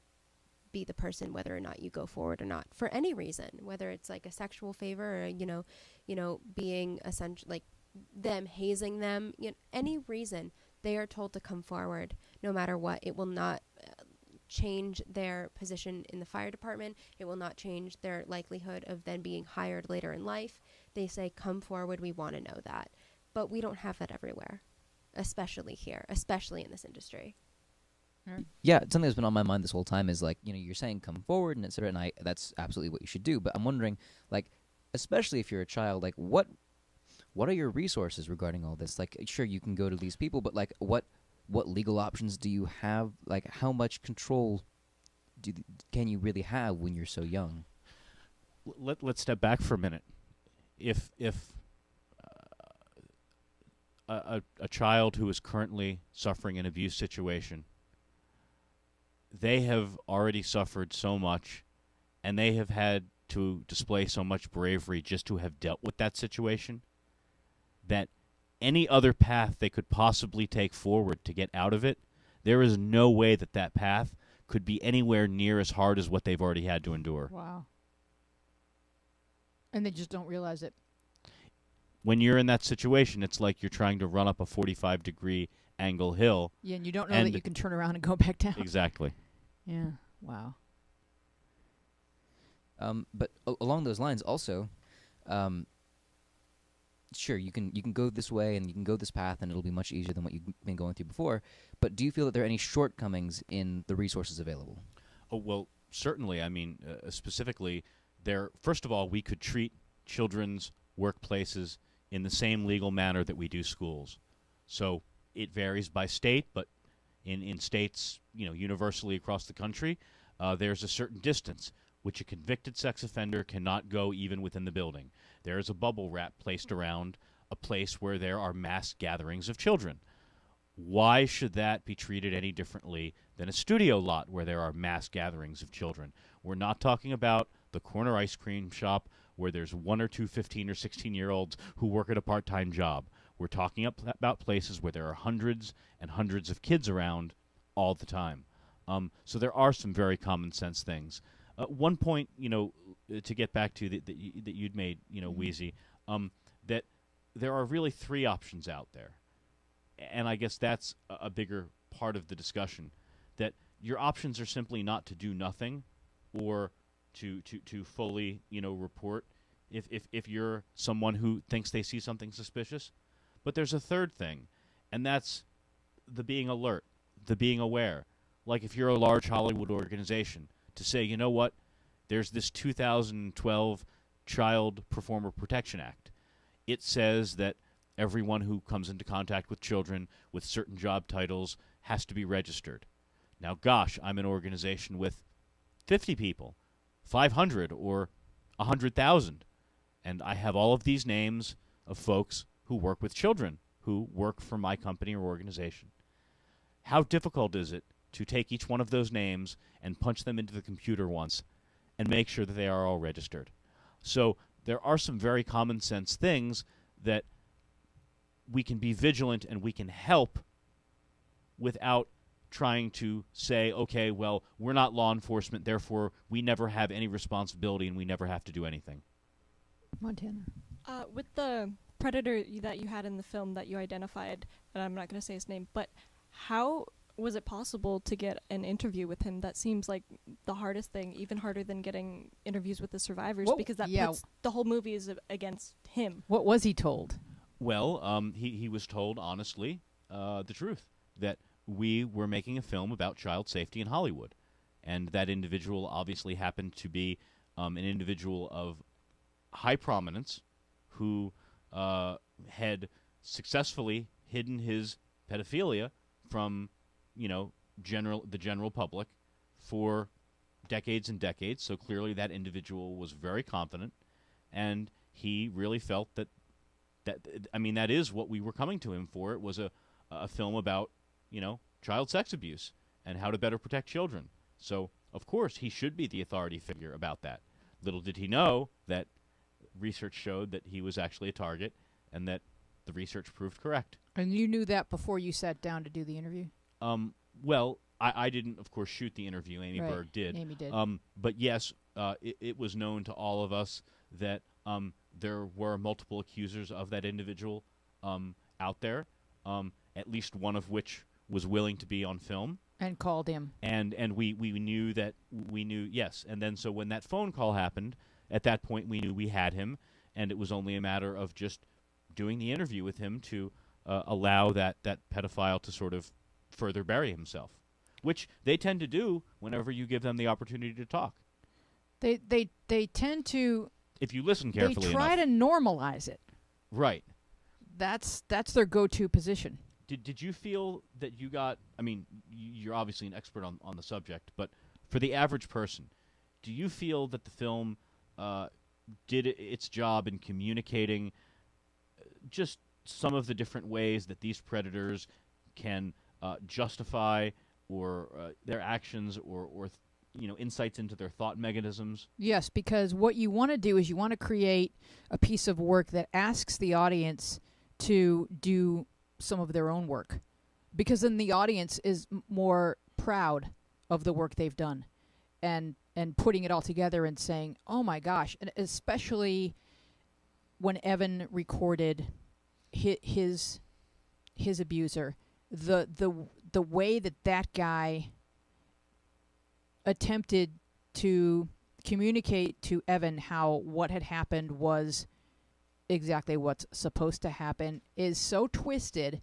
be the person whether or not you go forward or not, for any reason, whether it's like a sexual favor or being essential, like them hazing them, any reason, they are told to come forward no matter what. It will not change their position in the fire department. It will not change their likelihood of then being hired later in life. They say, come forward, we want to know that. But we don't have that everywhere, especially here, especially in this industry. Yeah, something that's been on my mind this whole time is, like, you're saying come forward and etc., and that's absolutely what you should do. But I'm wondering, like, especially if you're a child, like, what are your resources regarding all this? Like, sure, you can go to these people, but, like, what legal options do you have? Like, how much control can you really have when you're so young? Let's step back for a minute. If a child who is currently suffering an abuse situation, they have already suffered so much, and they have had to display so much bravery just to have dealt with that situation, that any other path they could possibly take forward to get out of it, there is no way that path could be anywhere near as hard as what they've already had to endure. Wow. And they just don't realize it. When you're in that situation, it's like you're trying to run up a 45-degree angle hill. Yeah, and you don't know that you can turn around and go back down. Exactly. Yeah. Wow. But along those lines, also, sure, you can go this way and you can go this path, and it'll be much easier than what you've been going through before. But do you feel that there are any shortcomings in the resources available? Oh, well, certainly. I mean, specifically, first of all, we could treat children's workplaces in the same legal manner that we do schools. So it varies by state, but in states, universally across the country, there's a certain distance which a convicted sex offender cannot go even within the building. There is a bubble wrap placed around a place where there are mass gatherings of children. Why should that be treated any differently than a studio lot where there are mass gatherings of children? We're not talking about the corner ice cream shop where there's one or two 15 or 16-year-olds who work at a part-time job. We're talking about places where there are hundreds and hundreds of kids around all the time. So there are some very common sense things. One point, to get back to that you'd made, Wheezy, that there are really three options out there. And I guess that's a bigger part of the discussion, that your options are simply not to do nothing or to fully, report if you're someone who thinks they see something suspicious. But there's a third thing, and that's the being alert, the being aware. Like if you're a large Hollywood organization, to say, you know what, there's this 2012 Child Performer Protection Act. It says that everyone who comes into contact with children with certain job titles has to be registered. Now, gosh, I'm an organization with 50 people, 500, or 100,000, and I have all of these names of folks who work with children, who work for my company or organization. How difficult is it to take each one of those names and punch them into the computer once and make sure that they are all registered? So there are some very common sense things that we can be vigilant and we can help without trying to say, okay, well, we're not law enforcement, therefore we never have any responsibility and we never have to do anything. Montana. With the predator that you had in the film that you identified, and I'm not going to say his name, but how was it possible to get an interview with him? That seems like the hardest thing, even harder than getting interviews with the survivors, because that puts the whole movie is against him. What was he told? Well, he was told, honestly, the truth, that we were making a film about child safety in Hollywood. And that individual obviously happened to be an individual of high prominence who had successfully hidden his pedophilia from, the general public for decades and decades. So clearly that individual was very confident, and he really felt that is what we were coming to him for. It was a film about, child sex abuse and how to better protect children. So, of course, he should be the authority figure about that. Little did he know that research showed that he was actually a target and that the research proved correct. And you knew that before you sat down to do the interview? Well, I didn't, of course, shoot the interview. Amy Berg did. Amy did. But yes, it was known to all of us that there were multiple accusers of that individual out there, at least one of which was willing to be on film. And called him. And we knew that, yes. And then so when that phone call happened, at that point we knew we had him, and it was only a matter of just doing the interview with him to allow that pedophile to sort of further bury himself, which they tend to do whenever you give them the opportunity to talk. They tend to... If you listen carefully they try enough. to normalize it. Right. That's their go-to position. Did you feel that you got... I mean, you're obviously an expert on the subject, but for the average person, do you feel that the film did its job in communicating just some of the different ways that these predators can justify or their actions or insights into their thought mechanisms? Yes, because what you want to do is you want to create a piece of work that asks the audience to do some of their own work, because then the audience is more proud of the work they've done and putting it all together and saying, oh my gosh, and especially when Evan recorded his abuser, the way that guy attempted to communicate to Evan how what had happened was exactly what's supposed to happen is so twisted.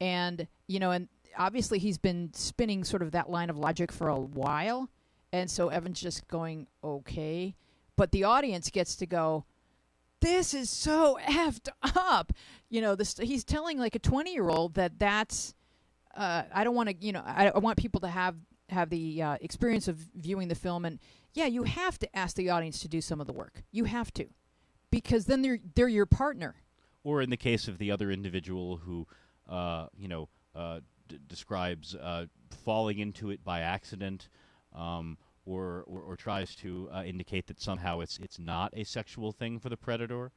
And and obviously he's been spinning sort of that line of logic for a while, and so Evan's just going, okay, but the audience gets to go, this is so effed up. He's telling like a 20-year-old that's I don't want to, I want people to have the experience of viewing the film, and you have to ask the audience to do some of the work. You have to, because then they're your partner. Or in the case of the other individual who, describes falling into it by accident, or tries to indicate that somehow it's not a sexual thing for the predator,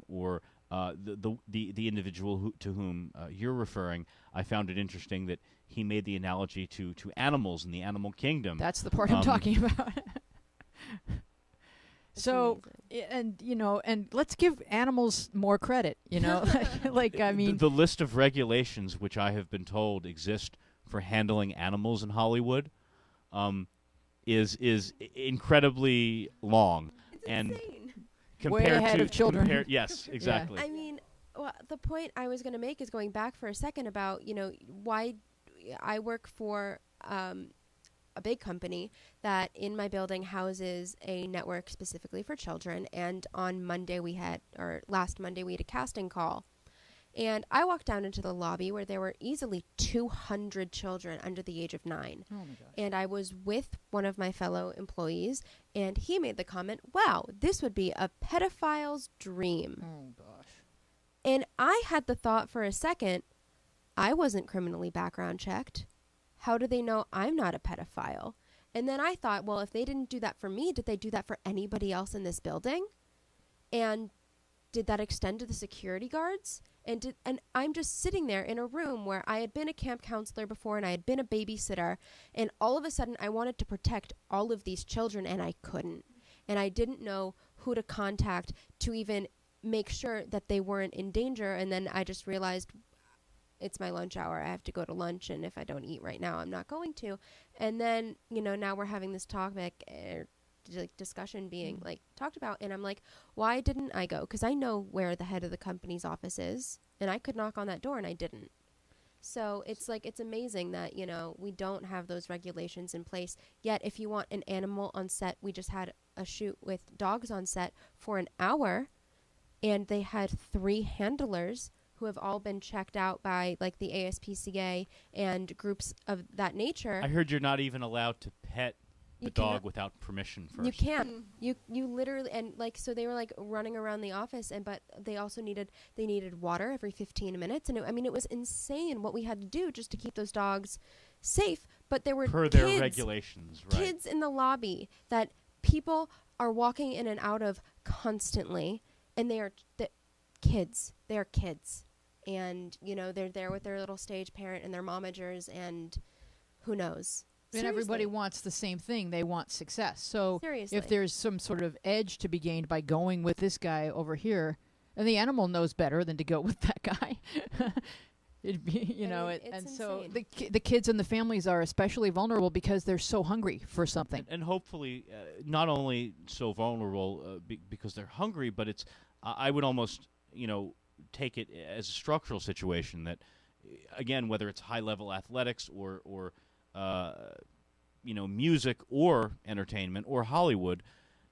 or the individual to whom you're referring. I found it interesting that he made the analogy to animals in the animal kingdom. That's the part I'm talking about. So, and let's give animals more credit, like I mean, the list of regulations which I have been told exist for handling animals in Hollywood is incredibly long. It's and insane. compared ahead to of children. Yes, exactly. I mean, well, the point I was going to make is going back for a second about, why I work for a big company that in my building houses a network specifically for children. And on Monday last Monday we had a casting call. And I walked down into the lobby where there were easily 200 children under the age of 9. Oh my gosh. And I was with one of my fellow employees, and he made the comment, wow, this would be a pedophile's dream. Oh gosh. And I had the thought for a second, I wasn't criminally background checked. How do they know I'm not a pedophile? And then I thought, well, if they didn't do that for me, did they do that for anybody else in this building? And did that extend to the security guards? And I'm just sitting there in a room where I had been a camp counselor before and I had been a babysitter, and all of a sudden I wanted to protect all of these children and I couldn't. And I didn't know who to contact to even make sure that they weren't in danger. And then I just realized it's my lunch hour. I have to go to lunch, and if I don't eat right now, I'm not going to. And then, now we're having this topic discussion being talked about, and I'm like, why didn't I go? Because I know where the head of the company's office is, and I could knock on that door, and I didn't. So it's amazing that we don't have those regulations in place yet. If you want an animal on set, we just had a shoot with dogs on set for an hour, and they had 3 handlers who have all been checked out by the ASPCA and groups of that nature. I heard you're not even allowed to pet the dog without permission first. You can't. You literally, and so they were running around the office, but they also needed water every 15 minutes, and it was insane what we had to do just to keep those dogs safe. But there were per their regulations, right? Kids in the lobby that people are walking in and out of constantly, and they are kids. They are kids, and they're there with their little stage parent and their momagers, and who knows. And everybody wants the same thing. They want success. So Seriously. if there's some sort of edge to be gained by going with this guy over here, and the animal knows better than to go with that guy, it'd be, it's so insane. the kids and the families are especially vulnerable because they're so hungry for something. And hopefully, not only so vulnerable because they're hungry, but it's I would almost take it as a structural situation that, again, whether it's high-level athletics or music or entertainment or Hollywood,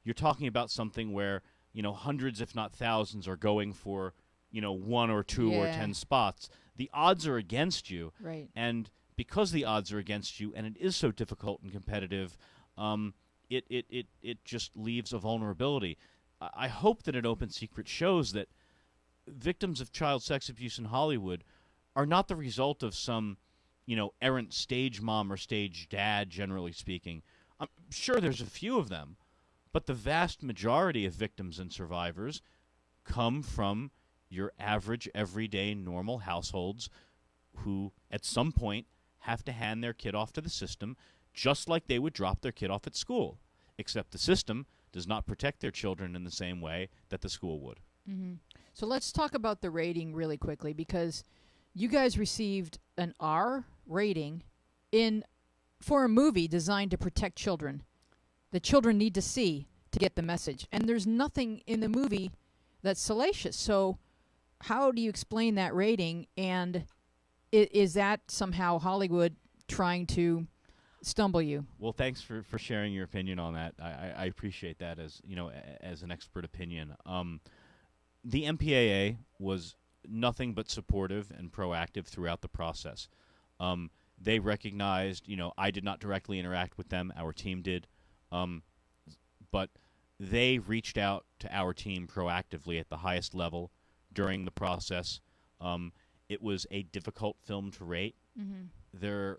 you're talking about something where, hundreds, if not thousands, are going for, 1 or 2 or 10 spots. The odds are against you. Right. And because the odds are against you and it is so difficult and competitive, it just leaves a vulnerability. I hope that An Open Secret shows that victims of child sex abuse in Hollywood are not the result of some errant stage mom or stage dad, generally speaking. I'm sure there's a few of them, but the vast majority of victims and survivors come from your average, everyday, normal households who, at some point, have to hand their kid off to the system just like they would drop their kid off at school, except the system does not protect their children in the same way that the school would. Mm-hmm. So let's talk about the rating really quickly, because you guys received an R rating for a movie designed to protect children. The children need to see to get the message. And there's nothing in the movie that's salacious. So how do you explain that rating? And is that somehow Hollywood trying to stumble you? Well, thanks for sharing your opinion on that. I appreciate that as an expert opinion. The MPAA was nothing but supportive and proactive throughout the process. They recognized, I did not directly interact with them. Our team did. But they reached out to our team proactively at the highest level during the process. It was a difficult film to rate. Mm-hmm.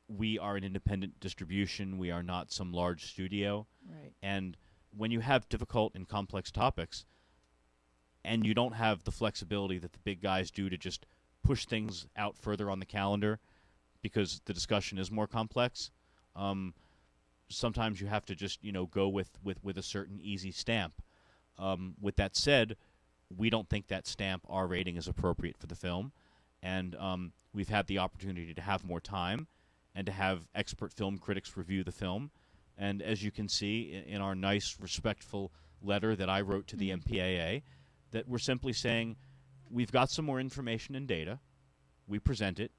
We are an independent distribution. We are not some large studio. Right. And when you have difficult and complex topics, and you don't have the flexibility that the big guys do to just push things out further on the calendar because the discussion is more complex, sometimes you have to just go with a certain easy stamp. With that said, we don't think that stamp R rating is appropriate for the film, and we've had the opportunity to have more time and to have expert film critics review the film. And as you can see in our nice, respectful letter that I wrote to the MPAA that we're simply saying we've got some more information and data. We present it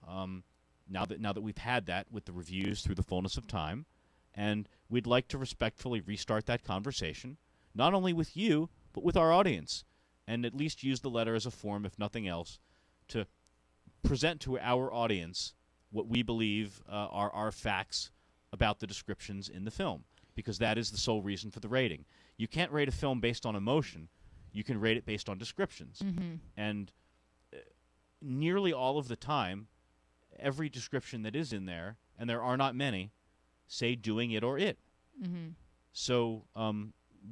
now that we've had that with the reviews through the fullness of time, and we'd like to respectfully restart that conversation, not only with you, but with our audience, and at least use the letter as a form, if nothing else, to present to our audience what we believe are our facts about the descriptions in the film, because that is the sole reason for the rating. You can't rate a film based on emotion. You can rate it based on descriptions. And nearly all of the time, every description that is in there, and there are not many, say doing it or it. So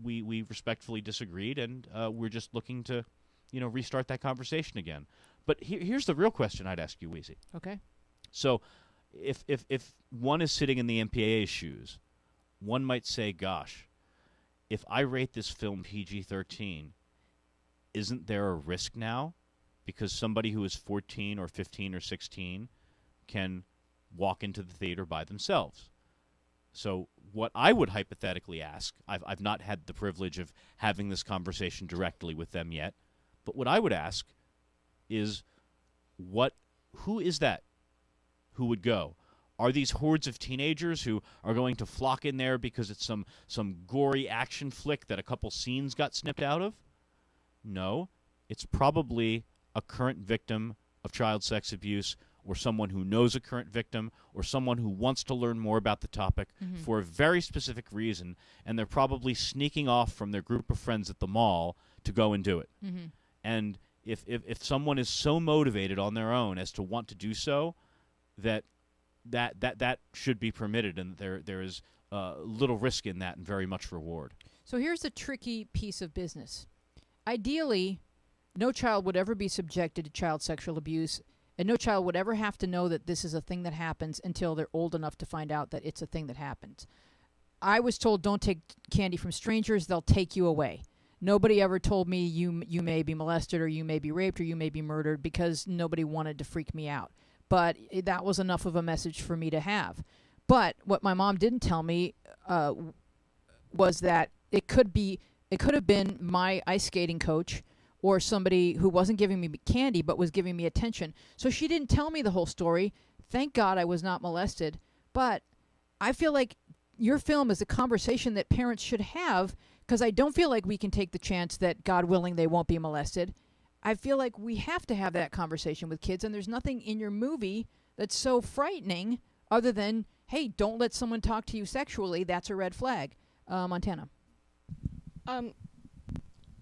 we respectfully disagreed, and we're just looking to, restart that conversation again. But here's the real question I'd ask you, Wheezy. Okay. So if one is sitting in the MPAA's shoes, one might say, gosh, if I rate this film PG-13, isn't there a risk now? Because somebody who is 14 or 15 or 16 can walk into the theater by themselves. So what I would hypothetically ask, I've not had the privilege of having this conversation directly with them yet, but what I would ask is, who is that who would go? Are these hordes of teenagers who are going to flock in there because it's some gory action flick that a couple scenes got snipped out of? No, it's probably a current victim of child sex abuse, or someone who knows a current victim, or someone who wants to learn more about the topic for a very specific reason, and they're probably sneaking off from their group of friends at the mall to go and do it. And if someone is so motivated on their own as to want to do so, that should be permitted, and there is little risk in that and very much reward. So here's a tricky piece of business. Ideally, no child would ever be subjected to child sexual abuse, and no child would ever have to know that this is a thing that happens until they're old enough to find out that it's a thing that happens. I was told, don't take candy from strangers, they'll take you away. Nobody ever told me you may be molested, or you may be raped, or you may be murdered, because nobody wanted to freak me out. But that was enough of a message for me to have. But what my mom didn't tell me was that it could have been my ice skating coach, or somebody who wasn't giving me candy but was giving me attention. So she didn't tell me the whole story. Thank God I was not molested. But I feel like your film is a conversation that parents should have, because I don't feel like we can take the chance that, God willing, they won't be molested. I feel like we have to have that conversation with kids, and there's nothing in your movie that's so frightening other than, hey, don't let someone talk to you sexually. That's a red flag. Montana.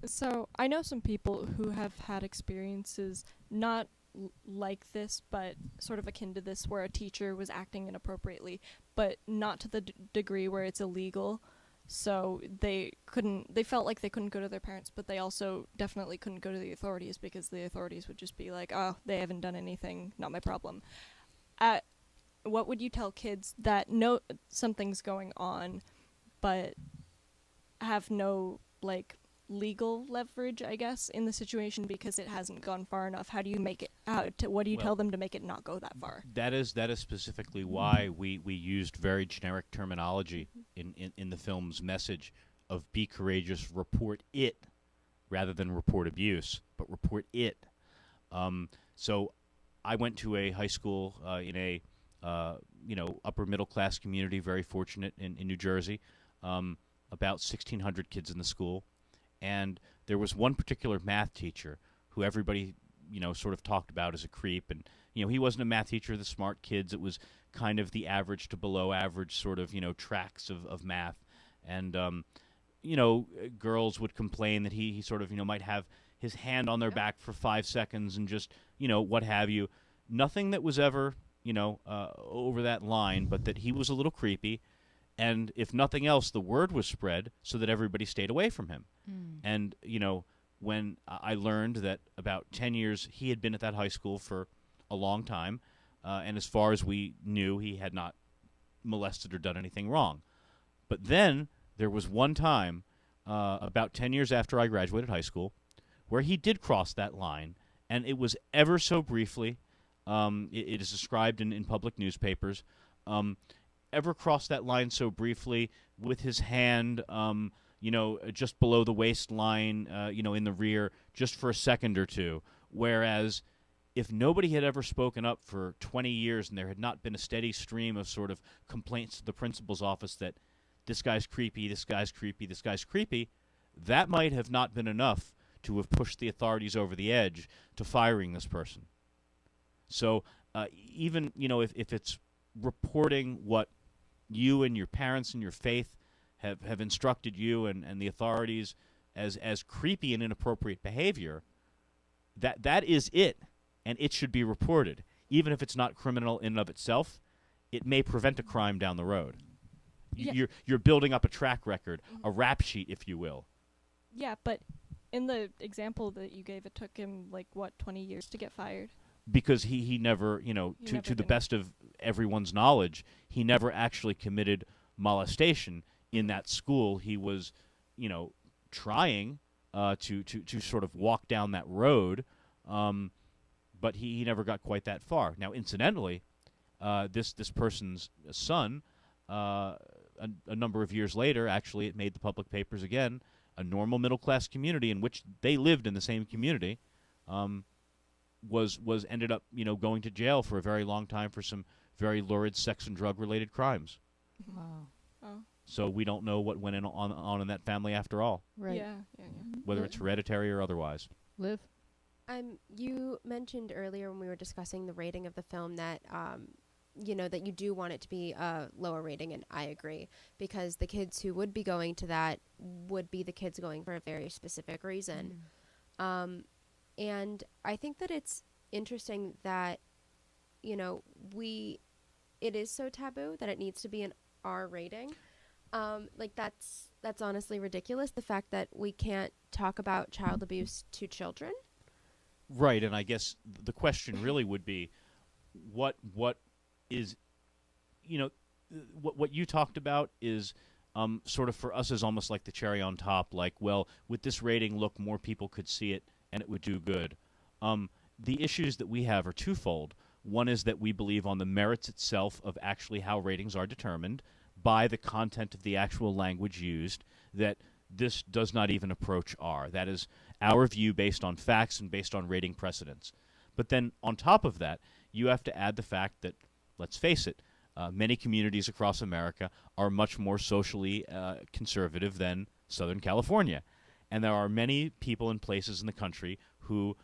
So I know some people who have had experiences not like this, but sort of akin to this, where a teacher was acting inappropriately, but not to the degree where it's illegal. So they felt like they couldn't go to their parents, but they also definitely couldn't go to the authorities, because the authorities would just be like, oh, they haven't done anything, not my problem. What would you tell kids that know something's going on, but have no, legal leverage, I guess, in the situation because it hasn't gone far enough? How do you make it out? What do you tell them to make it not go that far? That is specifically why we used very generic terminology in the film's message of be courageous, report it, rather than report abuse, but report it. So I went to a high school in a upper middle class community, very fortunate in New Jersey, about 1,600 kids in the school. And there was one particular math teacher who everybody, sort of talked about as a creep. And, he wasn't a math teacher of the smart kids. It was kind of the average to below average sort of, tracks of math. And, girls would complain that he sort of, might have his hand on their back for 5 seconds and just, what have you. Nothing that was ever, over that line, but that he was a little creepy. And if nothing else, the word was spread so that everybody stayed away from him. And, when I learned that about 10 years he had been at that high school for a long time, and as far as we knew, he had not molested or done anything wrong. But then there was one time, about 10 years after I graduated high school, where he did cross that line, and it was ever so briefly. It is described in public newspapers. ever cross that line so briefly with his hand, just below the waistline, in the rear, just for a second or two. Whereas if nobody had ever spoken up for 20 years and there had not been a steady stream of sort of complaints to the principal's office that this guy's creepy, this guy's creepy, this guy's creepy, that might have not been enough to have pushed the authorities over the edge to firing this person. So even, if it's reporting what you and your parents and your faith have instructed you and the authorities as creepy and inappropriate behavior, that is it, and it should be reported. Even if it's not criminal in and of itself, it may prevent a crime down the road. Yeah. You're building up a track record, a rap sheet, if you will. Yeah, but in the example that you gave, it took him 20 years to get fired. Because he never, to the best of everyone's knowledge, he never actually committed molestation in that school. He was, trying to sort of walk down that road, but he never got quite that far. Now, incidentally, this person's son, a number of years later, actually, it made the public papers again. A normal middle-class community in which they lived in the same community, was ended up going to jail for a very long time for some very lurid sex and drug-related crimes. Wow. Oh. So we don't know what went on in that family after all, Right. Yeah. whether it's hereditary or otherwise. Liv? You mentioned earlier when we were discussing the rating of the film that that you do want it to be a lower rating, and I agree, because the kids who would be going to that would be the kids going for a very specific reason. And I think that it's interesting that, it is so taboo that it needs to be an R rating. That's honestly ridiculous, the fact that we can't talk about child abuse to children. Right, and I guess the question really would be, what is, what you talked about is sort of for us is almost like the cherry on top. Like, well, with this rating, look, more people could see it and it would do good. The issues that we have are twofold. One is that we believe on the merits itself of actually how ratings are determined by the content of the actual language used, that this does not even approach R. That is our view based on facts and based on rating precedents. But then on top of that, you have to add the fact that, let's face it, many communities across America are much more socially conservative than Southern California. And there are many people and places in the country who,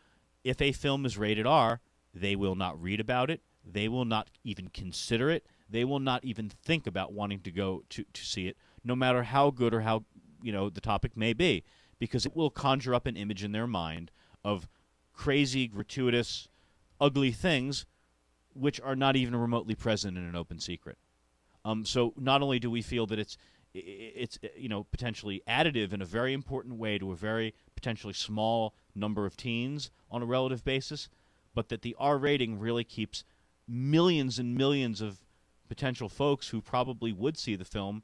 if a film is rated R, they will not read about it, they will not even consider it, they will not even think about wanting to go to see it, no matter how good or how the topic may be, because it will conjure up an image in their mind of crazy, gratuitous, ugly things which are not even remotely present in an open secret. So not only do we feel that it's potentially additive in a very important way to a very potentially small number of teens on a relative basis, but that the R rating really keeps millions and millions of potential folks who probably would see the film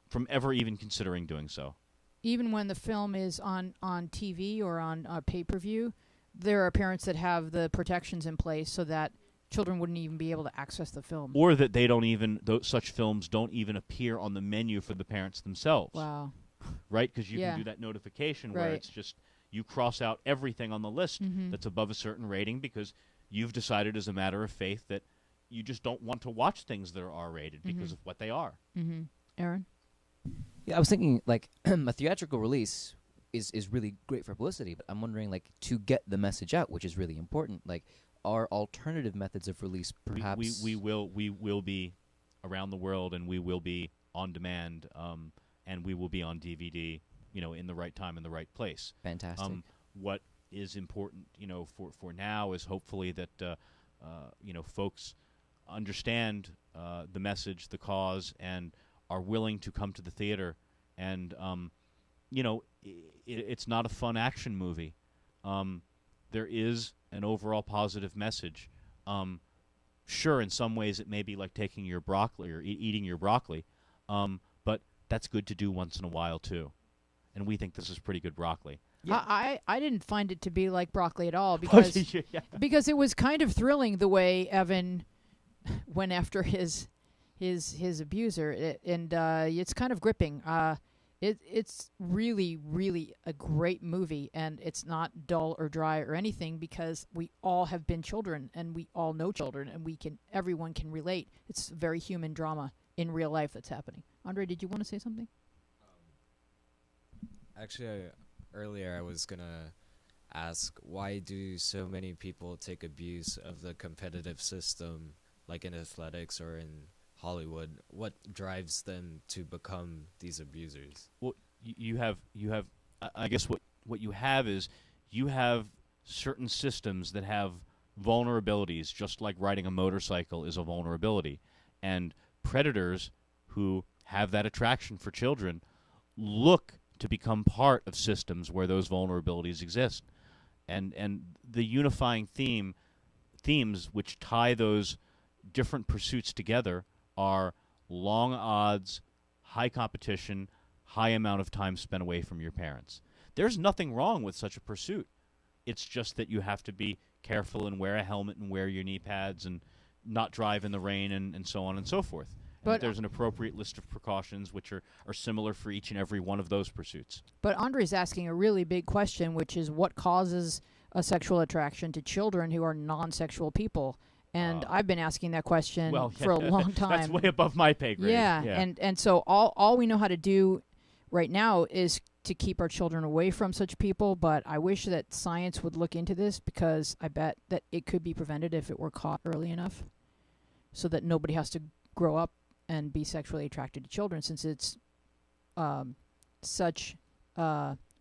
from ever even considering doing so. Even when the film is on TV or on pay-per-view, there are parents that have the protections in place so that children wouldn't even be able to access the film. Or that they don't even, such films don't even appear on the menu for the parents themselves. Wow. Right? Because you can do that notification where it's just, you cross out everything on the list that's above a certain rating because you've decided as a matter of faith that you just don't want to watch things that are R-rated because of what they are. Aaron? Yeah, I was thinking, a theatrical release is really great for publicity, but I'm wondering, to get the message out, which is really important, are alternative methods of release perhaps? We will be around the world, and we will be on demand, and we will be on DVD, in the right time and the right place. Fantastic. What is important, for now is hopefully that, folks understand the message, the cause, and are willing to come to the theater. And, it's not a fun action movie. There is an overall positive message. Sure, in some ways it may be like taking your broccoli or eating your broccoli, but that's good to do once in a while too. And we think this is pretty good broccoli. Yeah. I didn't find it to be like broccoli at all because because it was kind of thrilling the way Evan went after his his abuser, it's kind of gripping. It's really, really a great movie, and it's not dull or dry or anything because we all have been children, and we all know children, and everyone can relate. It's very human drama in real life that's happening. Andre, did you want to say something? Actually, earlier I was gonna ask, why do so many people take abuse of the competitive system, like in athletics or in Hollywood? What drives them to become these abusers? Well, you have. I guess what you have is you have certain systems that have vulnerabilities, just like riding a motorcycle is a vulnerability, and predators who have that attraction for children look to become part of systems where those vulnerabilities exist, and the unifying themes which tie those different pursuits together are long odds, high competition, high amount of time spent away from your parents. There's nothing wrong with such a pursuit. It's just that you have to be careful and wear a helmet and wear your knee pads and not drive in the rain and so on and so forth. But there's an appropriate list of precautions which are similar for each and every one of those pursuits. But Andre's asking a really big question, which is what causes a sexual attraction to children who are non-sexual people? And I've been asking that question for a long time. That's way above my pay grade. Yeah. And so all we know how to do right now is to keep our children away from such people, but I wish that science would look into this because I bet that it could be prevented if it were caught early enough so that nobody has to grow up and be sexually attracted to children, since it's such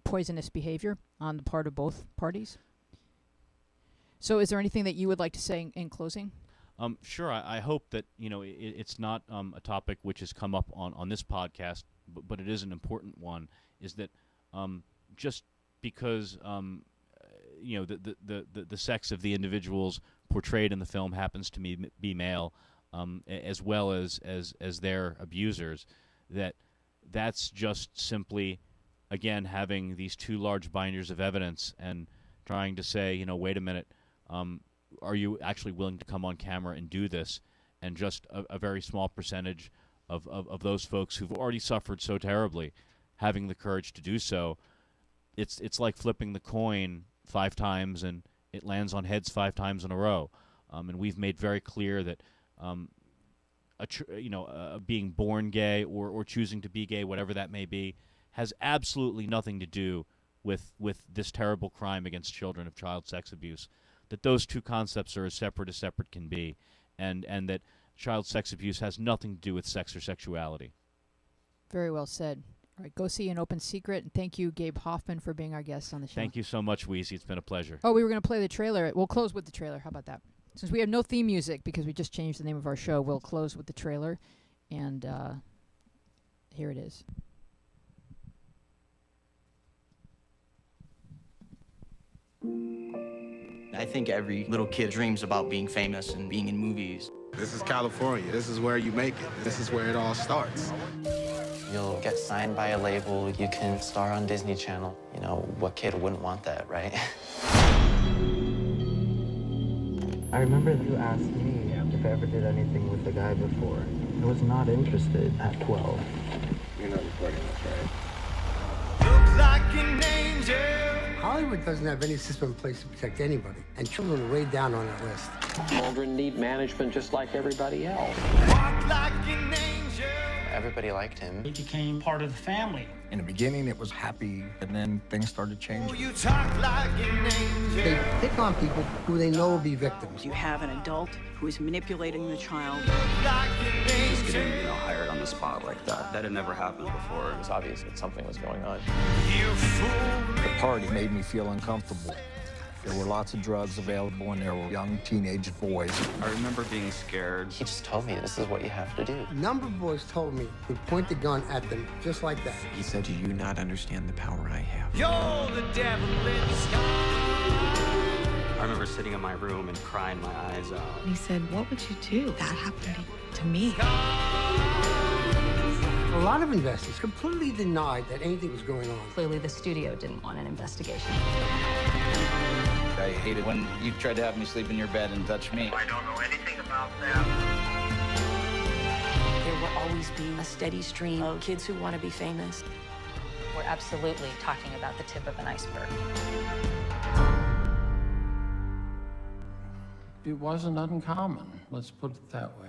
poisonous behavior on the part of both parties. So is there anything that you would like to say in closing? Sure. I hope that it's not a topic which has come up on this podcast, but it is an important one, is that just because the sex of the individuals portrayed in the film happens to be male, as well as their abusers, that's just simply, again, having these two large binders of evidence and trying to say, wait a minute, are you actually willing to come on camera and do this? And just a very small percentage of those folks who've already suffered so terribly having the courage to do so. It's like flipping the coin 5 times and it lands on heads 5 times in a row. And we've made very clear that being born gay or choosing to be gay, whatever that may be, has absolutely nothing to do with this terrible crime against children of child sex abuse. That those two concepts are as separate can be, and that child sex abuse has nothing to do with sex or sexuality. Very well said. All right, go see An Open Secret, and thank you, Gabe Hoffman, for being our guest on the show. Thank you so much, Wheezy. It's been a pleasure. Oh, we were going to play the trailer. We'll close with the trailer. How about that? Since we have no theme music because we just changed the name of our show, we'll close with the trailer, and here it is. I think every little kid dreams about being famous and being in movies. This is California. This is where you make it. This is where it all starts. You'll get signed by a label. You can star on Disney Channel. What kid wouldn't want that, right? I remember you asked me if I ever did anything with the guy before. I was not interested at 12. You're not recording this, right? Looks like an angel. Hollywood doesn't have any system in place to protect anybody, and children are way down on that list. Children need management just like everybody else. Walk like an angel. Everybody liked him. He became part of the family. In the beginning, it was happy, and then things started changing. You talk like an angel. They pick on people who they know will be victims. You have an adult who is manipulating the child. Just getting, hired on the spot like that had never happened before. It was obvious that something was going on. You fool. The party made me feel uncomfortable. There were lots of drugs available, and there were young teenage boys. I remember being scared. He just told me this is what you have to do. A number of boys told me to point the gun at them just like that. He said, "Do you not understand the power I have?" You're the devil in disguise. I remember sitting in my room and crying my eyes out. He said, "What would you do? That happened to me." A lot of investors completely denied that anything was going on. Clearly, the studio didn't want an investigation. I hated when you tried to have me sleep in your bed and touch me. I don't know anything about that. will always be a steady stream of kids who want to be famous. We're absolutely talking about the tip of an iceberg. It wasn't uncommon, let's put it that way.